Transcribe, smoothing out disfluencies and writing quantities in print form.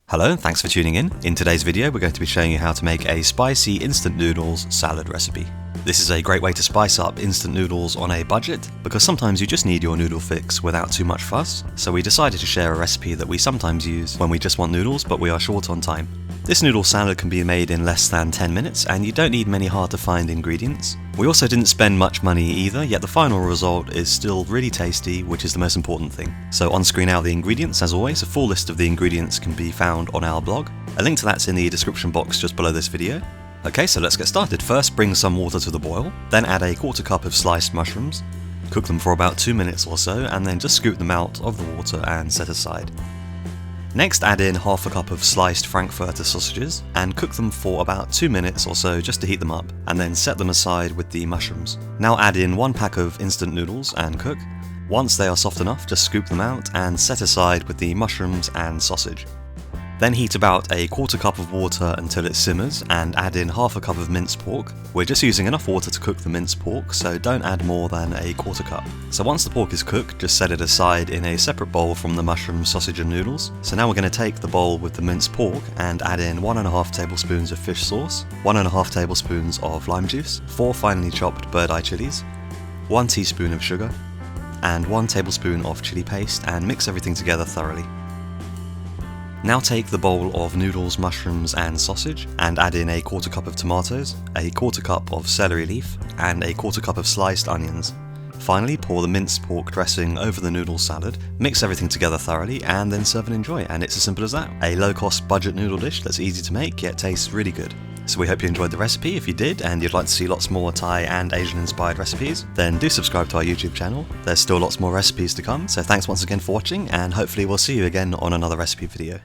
Hello and thanks for tuning in. In today's video we're going to be showing you how to make a spicy instant noodles salad recipe. This is a great way to spice up instant noodles on a budget because sometimes you just need your noodle fix without too much fuss, so we decided to share a recipe that we sometimes use when we just want noodles but we are short on time. This noodle salad can be made in less than 10 minutes and you don't need many hard to find ingredients. We also didn't spend much money either, yet the final result is still really tasty, which is the most important thing. So on screen now are the ingredients. As always, a full list of the ingredients can be found on our blog. A link to that's in the description box just below this video. Okay, so let's get started. First, bring some water to the boil, then add a quarter cup of sliced mushrooms. Cook them for about 2 minutes or so, and then just scoop them out of the water and set aside. Next, add in half a cup of sliced frankfurter sausages and cook them for about 2 minutes or so just to heat them up, and then set them aside with the mushrooms. Now add in 1 pack of instant noodles and cook. Once they are soft enough, just scoop them out and set aside with the mushrooms and sausage. Then heat about a quarter cup of water until it simmers and add in half a cup of minced pork. We're just using enough water to cook the minced pork, so don't add more than a quarter cup. So once the pork is cooked, just set it aside in a separate bowl from the mushroom, sausage and noodles. So now we're going to take the bowl with the minced pork and add in 1.5 tablespoons of fish sauce, 1.5 tablespoons of lime juice, 4 finely chopped bird eye chilies, 1 teaspoon of sugar, and 1 tablespoon of chili paste, and mix everything together thoroughly. Now take the bowl of noodles, mushrooms and sausage and add in a quarter cup of tomatoes, a quarter cup of celery leaf and a quarter cup of sliced onions. Finally, pour the minced pork dressing over the noodle salad, mix everything together thoroughly and then serve and enjoy, and it's as simple as that. A low-cost budget noodle dish that's easy to make yet tastes really good. So we hope you enjoyed the recipe. If you did and you'd like to see lots more Thai and Asian inspired recipes, then do subscribe to our YouTube channel. There's still lots more recipes to come, so thanks once again for watching and hopefully we'll see you again on another recipe video.